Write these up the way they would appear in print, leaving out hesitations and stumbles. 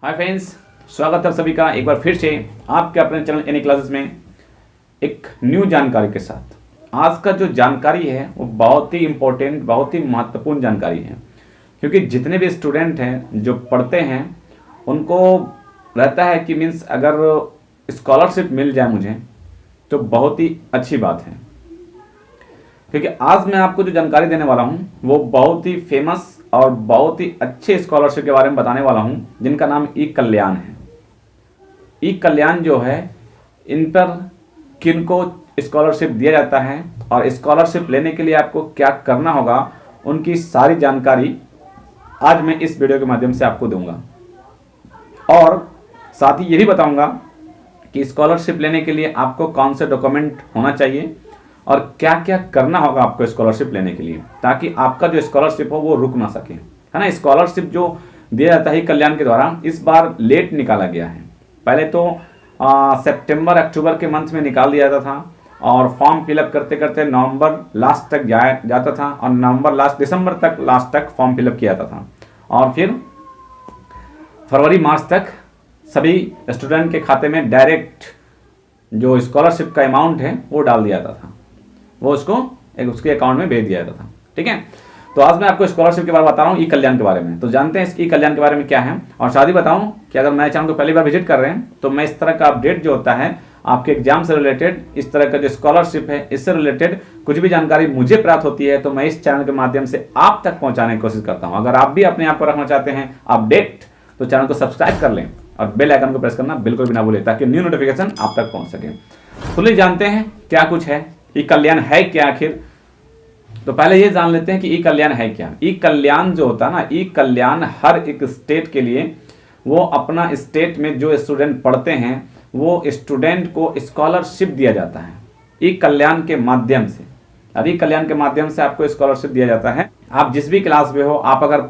Hi friends, स्वागत है आप सभी का एक बार फिर से आपके अपने चैनल एनी क्लासेस में एक न्यू जानकारी के साथ। आज का जो जानकारी है वो बहुत ही इम्पोर्टेंट, बहुत ही महत्वपूर्ण जानकारी है, क्योंकि जितने भी स्टूडेंट हैं जो पढ़ते हैं उनको रहता है कि मीन्स अगर स्कॉलरशिप मिल जाए मुझे तो बहुत ही अच्छी बात है। क्योंकि आज मैं आपको जो जानकारी देने वाला हूँ वो बहुत ही फेमस और बहुत ही अच्छे स्कॉलरशिप के बारे में बताने वाला हूँ, जिनका नाम ई कल्याण है। ई कल्याण जो है, इन पर किनको स्कॉलरशिप दिया जाता है और स्कॉलरशिप लेने के लिए आपको क्या करना होगा, उनकी सारी जानकारी आज मैं इस वीडियो के माध्यम से आपको दूंगा। और साथ ही ये भी बताऊंगा कि स्कॉलरशिप लेने के लिए आपको कौन से डॉक्यूमेंट होना चाहिए और क्या क्या करना होगा आपको स्कॉलरशिप लेने के लिए, ताकि आपका जो स्कॉलरशिप हो वो रुक ना सके, है ना। स्कॉलरशिप जो दिया जाता है कल्याण के द्वारा, इस बार लेट निकाला गया है। पहले तो सितंबर अक्टूबर के मंथ में निकाल दिया जाता था और फॉर्म फिलअप करते करते नवंबर लास्ट तक जाता था और नवंबर लास्ट दिसंबर तक लास्ट तक फॉर्म फिलअप किया जाता था और फिर फरवरी मार्च तक सभी स्टूडेंट के खाते में डायरेक्ट जो स्कॉलरशिप का अमाउंट है वो डाल दिया जाता था, वो उसके अकाउंट में भेज दिया जाता था। ठीक है, तो आज मैं आपको स्कॉलरशिप के बारे में बता रहा हूँ, ई कल्याण के बारे में। तो जानते हैं इस ई कल्याण के बारे में क्या है। और साथ ही बताऊँ कि अगर मेरे चैनल को पहली बार विजिट कर रहे हैं तो मैं इस तरह का अपडेट जो होता है आपके एग्जाम से रिलेटेड, इस तरह का जो स्कॉलरशिप है इससे रिलेटेड कुछ भी जानकारी मुझे प्राप्त होती है तो मैं इस चैनल के माध्यम से आप तक पहुंचाने की कोशिश करता हूं। अगर आप भी अपने आप को रखना चाहते हैं अपडेट तो चैनल को सब्सक्राइब कर लें और बेल आइकन को प्रेस करना बिल्कुल भी ना भूलें, ताकि न्यू नोटिफिकेशन आप तक पहुंच सके। तो जानते हैं क्या कुछ है, ई कल्याण है क्या आखिर। तो पहले ये जान लेते हैं कि ई कल्याण है क्या। ई कल्याण जो होता है ना, ई कल्याण हर एक स्टेट के लिए, वो अपना स्टेट में जो स्टूडेंट पढ़ते हैं वो स्टूडेंट को स्कॉलरशिप दिया जाता है ई कल्याण के माध्यम से। अब ई कल्याण के माध्यम से आपको स्कॉलरशिप दिया जाता है। आप जिस भी क्लास में हो, आप अगर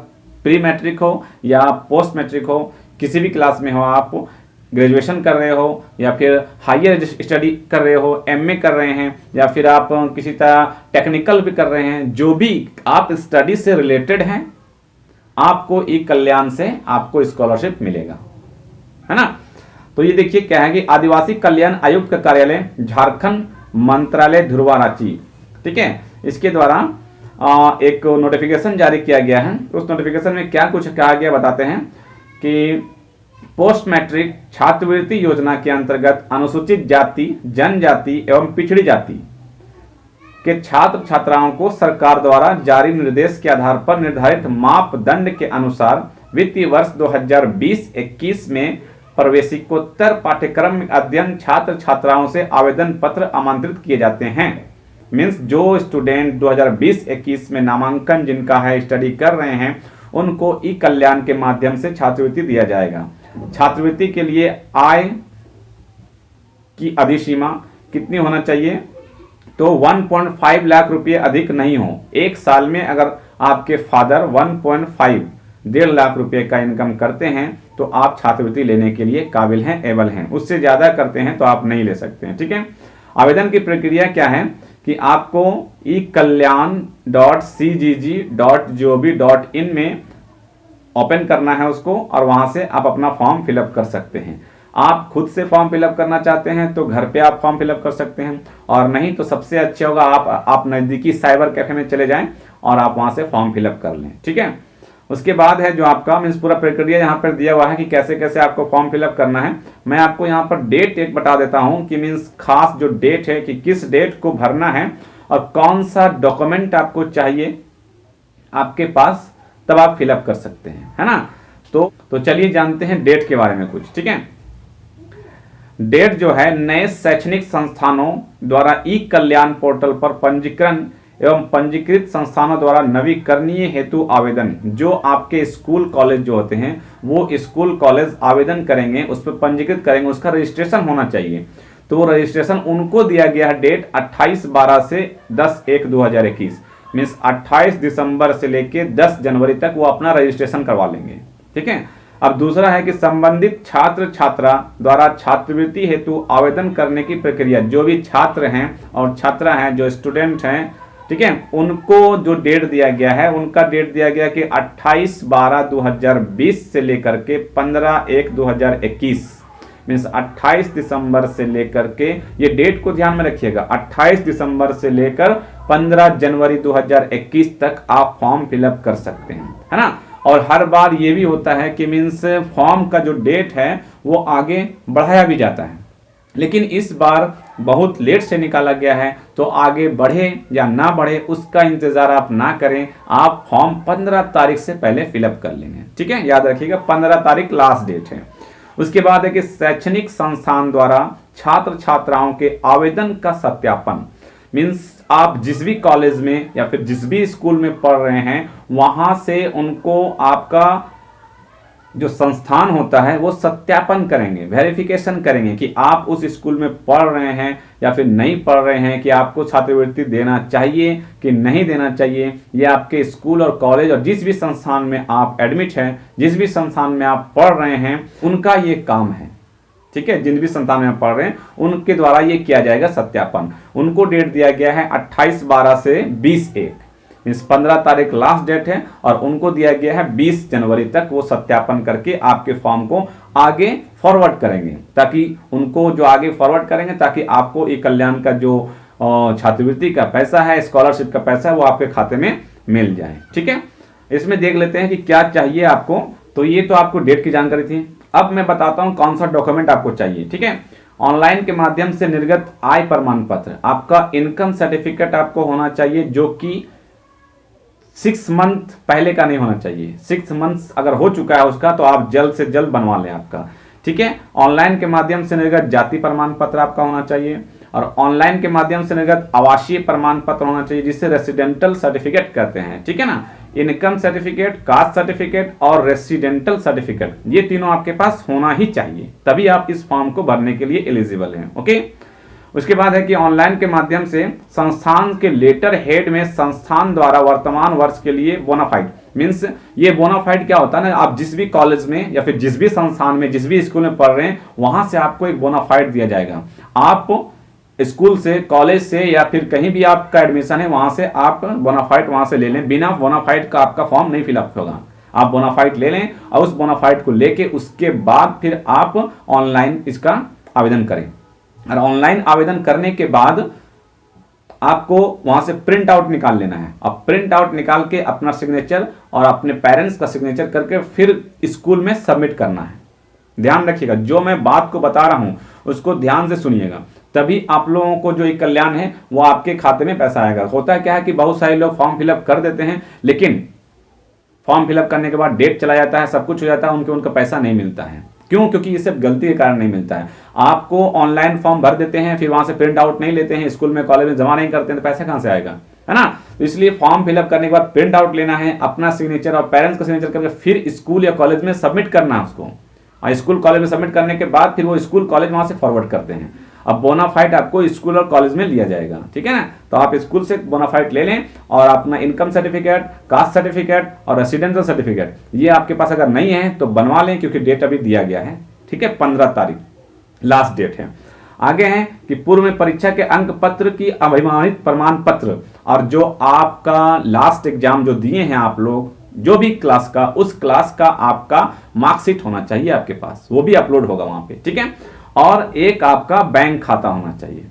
प्री मैट्रिक हो या पोस्ट मैट्रिक हो, किसी भी क्लास में हो, आप ग्रेजुएशन कर रहे हो या फिर हायर स्टडी कर रहे हो, एमए कर रहे हैं या फिर आप किसी तरह टेक्निकल भी कर रहे हैं, जो भी आप स्टडी से रिलेटेड हैं, आपको ई कल्याण से आपको स्कॉलरशिप मिलेगा, है ना। तो ये देखिए क्या है कि आदिवासी कल्याण आयुक्त का कार्यालय झारखंड मंत्रालय धुरवा रांची, ठीक है, इसके द्वारा एक नोटिफिकेशन जारी किया गया है। उस नोटिफिकेशन में क्या कुछ कहा गया बताते हैं कि पोस्ट मैट्रिक छात्रवृत्ति योजना के अंतर्गत अनुसूचित जाति, जनजाति एवं पिछड़ी जाति के छात्र छात्राओं को सरकार द्वारा जारी निर्देश के आधार पर निर्धारित मापदंड के अनुसार वित्तीय वर्ष 2020-21 में प्रवेशिकोत्तर पाठ्यक्रम अध्ययन छात्र छात्राओं से आवेदन पत्र आमंत्रित किए जाते हैं। मीन्स जो स्टूडेंट 2020-21 में नामांकन जिनका है, स्टडी कर रहे हैं, उनको ई कल्याण के माध्यम से छात्रवृत्ति दिया जाएगा। छात्रवृत्ति के लिए आय की अधिसीमा कितनी होना चाहिए, तो 1.5 लाख रुपए अधिक नहीं हो। एक साल में अगर आपके फादर 1.5 लाख रुपए का इनकम करते हैं तो आप छात्रवृत्ति लेने के लिए काबिल हैं, एबल हैं। उससे ज्यादा करते हैं तो आप नहीं ले सकते हैं। ठीक है, आवेदन की प्रक्रिया क्या है कि आपको ekalyan.cgg.gov.in में ओपन करना है उसको, और वहां से आप अपना फॉर्म फिलअप कर सकते हैं। आप खुद से फॉर्म फिलअप करना चाहते हैं तो घर पे आप फॉर्म फिलअप कर सकते हैं, और नहीं तो सबसे अच्छा होगा आप नजदीकी साइबर कैफे में चले जाएं और आप वहां से फॉर्म फिलअप कर लें। ठीक है, उसके बाद है जो आपका मीन्स पूरा प्रक्रिया यहाँ पर दिया हुआ है कि कैसे कैसे आपको फॉर्म फिलअप करना है। मैं आपको यहाँ पर डेट एक बता देता हूँ कि मीन्स खास जो डेट है कि किस डेट को भरना है और कौन सा डॉक्यूमेंट आपको चाहिए आपके पास, तब आप फिलअप कर सकते हैं, है ना। तो चलिए जानते हैं डेट के बारे में कुछ। ठीक है, डेट जो है, नए शैक्षणिक संस्थानों द्वारा ई कल्याण पोर्टल पर पंजीकरण एवं पंजीकृत संस्थानों द्वारा नवीकरणीय हेतु आवेदन। जो आपके स्कूल कॉलेज जो होते हैं वो स्कूल कॉलेज आवेदन करेंगे, उस पर पंजीकृत करेंगे, उसका रजिस्ट्रेशन होना चाहिए। तो वो रजिस्ट्रेशन उनको दिया गया है डेट 28/12 से 10/1/2021, मीन्स 28 दिसंबर से लेके 10 जनवरी तक वो अपना रजिस्ट्रेशन करवा लेंगे। ठीक है, अब दूसरा है कि संबंधित छात्र छात्रा द्वारा छात्रवृत्ति हेतु आवेदन करने की प्रक्रिया। जो भी छात्र हैं और छात्रा हैं, जो स्टूडेंट हैं, ठीक है, उनको जो डेट दिया गया है, उनका डेट दिया गया कि 28/12/2020 से लेकर के 15/1/2021, मीन्स 28 दिसंबर से लेकर के, ये डेट को ध्यान में रखिएगा, 28 दिसंबर से लेकर 15 जनवरी 2021 तक आप फॉर्म फिलअप कर सकते हैं, है ना। और हर बार ये भी होता है कि मीन्स फॉर्म का जो डेट है वो आगे बढ़ाया भी जाता है, लेकिन इस बार बहुत लेट से निकाला गया है, तो आगे बढ़े या ना बढ़े उसका इंतजार आप ना करें, आप फॉर्म 15 तारीख से पहले फिलअप कर लेंगे, ठीक है, याद रखिएगा 15 तारीख लास्ट डेट है। उसके बाद है कि शैक्षणिक संस्थान द्वारा छात्र छात्राओं के आवेदन का सत्यापन, मीन्स आप जिस भी कॉलेज में या फिर जिस भी स्कूल में पढ़ रहे हैं वहां से उनको आपका जो संस्थान होता है वो सत्यापन करेंगे, वेरिफिकेशन करेंगे कि आप उस स्कूल में पढ़ रहे हैं या फिर नहीं पढ़ रहे हैं, कि आपको छात्रवृत्ति देना चाहिए कि नहीं देना चाहिए। ये आपके स्कूल और कॉलेज और जिस भी संस्थान में आप एडमिट हैं, जिस भी संस्थान में आप पढ़ रहे हैं, उनका ये काम है, ठीक है। जिन भी संस्थान में आप पढ़ रहे हैं उनके द्वारा ये किया जाएगा सत्यापन। उनको डेट दिया गया है 28/12 से 20/1, मीन्स 15 तारीख लास्ट डेट है, और उनको दिया गया है 20 जनवरी तक वो सत्यापन करके आपके फॉर्म को आगे फॉरवर्ड करेंगे, ताकि उनको जो आगे फॉरवर्ड करेंगे ताकि आपको ये कल्याण का जो छात्रवृत्ति का पैसा है, स्कॉलरशिप का पैसा है, वो आपके खाते में मिल जाए, ठीक है। इसमें देख लेते हैं कि क्या चाहिए आपको। तो ये तो आपको डेट की जानकारी थी। अब मैं बताता हूं कौन सा डॉक्यूमेंट आपको चाहिए, ठीक है। ऑनलाइन के माध्यम से निर्गत आय प्रमाण पत्र, आपका इनकम सर्टिफिकेट आपको होना चाहिए, जो कि 6 मंथ पहले का नहीं होना चाहिए। 6 मंथ अगर हो चुका है उसका तो आप जल्द से जल्द बनवा लें आपका, ठीक है। ऑनलाइन के माध्यम से निर्गत जाति प्रमाण पत्र आपका होना चाहिए, और ऑनलाइन के माध्यम से निर्गत आवासीय प्रमाण पत्र होना चाहिए, जिसे रेसिडेंटल सर्टिफिकेट कहते हैं, ठीक है ना। इनकम सर्टिफिकेट, कास्ट सर्टिफिकेट और रेसिडेंटल सर्टिफिकेट, ये तीनों आपके पास होना ही चाहिए, तभी आप इस फॉर्म को भरने के लिए एलिजिबल हैं, ओके। उसके बाद है कि ऑनलाइन के माध्यम से संस्थान के लेटर हेड में संस्थान द्वारा वर्तमान वर्ष के लिए बोनाफाइड, मीन्स ये बोनाफाइड क्या होता है ना, आप जिस भी कॉलेज में या फिर जिस भी संस्थान में, जिस भी स्कूल में पढ़ रहे हैं, वहां से आपको एक बोनाफाइड दिया जाएगा। आप स्कूल से, कॉलेज से या फिर कहीं भी आपका एडमिशन है वहां से आप बोनाफाइड वहां से ले लें। बिना बोनाफाइड का आपका फॉर्म नहीं फिलअप होगा। आप बोनाफाइड ले लें और उस बोनाफाइड को लेके उसके बाद फिर आप ऑनलाइन इसका आवेदन करें। और ऑनलाइन आवेदन करने के बाद आपको वहां से प्रिंट आउट निकाल लेना है। अब प्रिंट आउट निकाल के अपना सिग्नेचर और अपने पेरेंट्स का सिग्नेचर करके फिर स्कूल में सबमिट करना है। ध्यान रखिएगा, जो मैं बात को बता रहा हूं उसको ध्यान से सुनिएगा, तभी आप लोगों को जो एक कल्याण है वो आपके खाते में पैसा आएगा। होता है क्या है कि बहुत सारे लोग फॉर्म फिलअप कर देते हैं, लेकिन फॉर्म फिलअप करने के बाद डेट चला जाता है, सब कुछ हो जाता है, उनका पैसा नहीं मिलता है। क्यों? क्योंकि ये सब गलती के कारण नहीं मिलता है। आपको ऑनलाइन फॉर्म भर देते हैं, फिर वहां से प्रिंट आउट नहीं लेते हैं, स्कूल में कॉलेज में जमा नहीं करते हैं, तो पैसा कहां से आएगा, है ना। तो इसलिए फॉर्म फिलअप करने के बाद प्रिंट आउट लेना है, अपना सिग्नेचर और पेरेंट्स का सिग्नेचर करके फिर स्कूल या कॉलेज में सबमिट करना है उसको। और स्कूल कॉलेज में सबमिट करने के बाद फिर वो स्कूल कॉलेज वहां से फॉरवर्ड करते हैं। अब बोनाफाइड आपको स्कूल और कॉलेज में लिया जाएगा, ठीक है ना। तो आप स्कूल से बोनाफाइड ले लें और अपना इनकम सर्टिफिकेट, कास्ट सर्टिफिकेट और रेसिडेंशियल सर्टिफिकेट ये आपके पास अगर नहीं है तो बनवा लें, क्योंकि डेट अभी दिया गया है, ठीक है, 15 तारीख लास्ट डेट है। आगे है कि पूर्व में परीक्षा के अंक पत्र की अभिमानित प्रमाण पत्र और जो आपका लास्ट एग्जाम जो दिए हैं आप लोग, जो भी क्लास का, उस क्लास का आपका मार्कशीट होना चाहिए आपके पास, वो भी अपलोड होगा वहां पे, ठीक है। और एक आपका बैंक खाता होना चाहिए।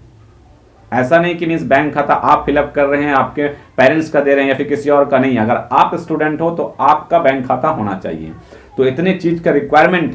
ऐसा नहीं कि मींस बैंक खाता आप फिलअप कर रहे हैं, आपके पेरेंट्स का दे रहे हैं या फिर किसी और का नहीं। अगर आप स्टूडेंट हो तो आपका बैंक खाता होना चाहिए। तो इतने चीज का रिक्वायरमेंट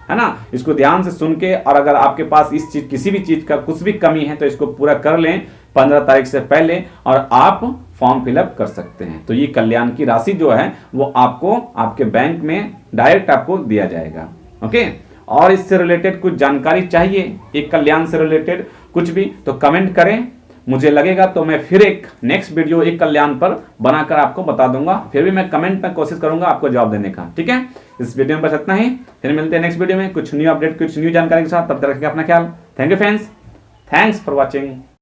है ना। इसको ध्यान से सुन के, और अगर आपके पास इस चीज किसी भी चीज का कुछ भी कमी है तो इसको पूरा कर लें 15 तारीख से पहले, और आप फॉर्म फिलअप कर सकते हैं। तो ये कल्याण की राशि जो है वो आपको आपके बैंक में डायरेक्ट आपको दिया जाएगा, ओके। और इससे रिलेटेड कुछ जानकारी चाहिए, एक कल्याण से रिलेटेड कुछ भी, तो कमेंट करें। मुझे लगेगा तो मैं फिर एक नेक्स्ट वीडियो एक कल्याण पर बनाकर आपको बता दूंगा। फिर भी मैं कमेंट में कोशिश करूंगा आपको जवाब देने का, ठीक है। इस वीडियो में बस इतना ही, फिर मिलते हैं नेक्स्ट वीडियो में कुछ न्यू अपडेट, कुछ न्यू जानकारी के साथ। तब तक रखिए अपना ख्याल। Thank you friends, thanks for watching.